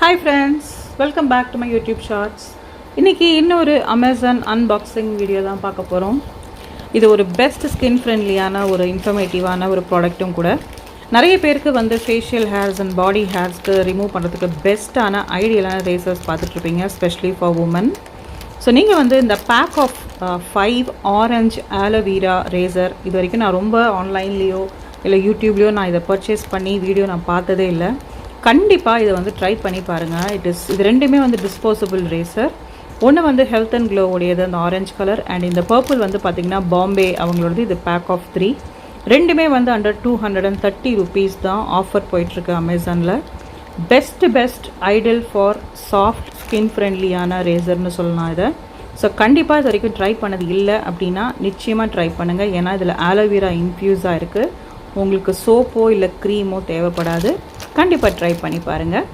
Hi friends, welcome back to my YouTube shorts. இன்னைக்கு இன்னொரு Amazon unboxing video தான் பார்க்க போறோம். இது ஒரு பெஸ்ட் ஸ்கின் ஃப்ரெண்ட்லியான ஒரு இன்ஃபர்மேட்டிவான ஒரு ப்ராடக்ட்டும் கூட. நிறைய பேருக்கு வந்து ஃபேஷியல் ஹேர்ஸ் அண்ட் பாடி ஹேர்ஸ்க்கு ரிமூவ் பண்ணுறதுக்கு பெஸ்ட்டான ஐடியலான ரேசர்ஸ் பார்த்துட்டு இருப்பீங்க, ஸ்பெஷலி ஃபார் உமன். ஸோ நீங்கள் வந்து இந்த pack of 5 orange aloe vera razor இது வரைக்கும் நான் ரொம்ப ஆன்லைன்லேயோ இல்லை யூடியூப்லேயோ நான் இதை பர்ச்சேஸ் பண்ணி வீடியோ நான் பார்த்ததே இல்லை. கண்டிப்பாக இதை வந்து ட்ரை பண்ணி பாருங்கள். இது ரெண்டுமே வந்து டிஸ்போசபிள் ரேசர். ஒன்று வந்து ஹெல்த் அண்ட் க்ளோ உடையது அந்த ஆரஞ்ச் கலர், அண்ட் இந்த பர்பிள் வந்து பார்த்திங்கன்னா பாம்பே அவங்களோடது. இது பேக் ஆஃப் 3 ரெண்டுமே வந்து அண்டர் 230 rupees தான் ஆஃபர் போயிட்டுருக்கு அமேசானில். Best ideal for soft skin ஃப்ரெண்ட்லியான ரேசர்னு சொல்லலாம் இதை. ஸோ கண்டிப்பாக இது வரைக்கும் ட்ரை பண்ணது இல்லை அப்படின்னா நிச்சயமாக ட்ரை பண்ணுங்கள். ஏன்னா இதில் ஆலோவேரா இன்ஃப்யூஸாக இருக்குது. உங்களுக்கு சோப்போ இல்லை க்ரீமோ தேவைப்படாது. கண்டிப்பாக ட்ரை பண்ணி பாருங்கள்.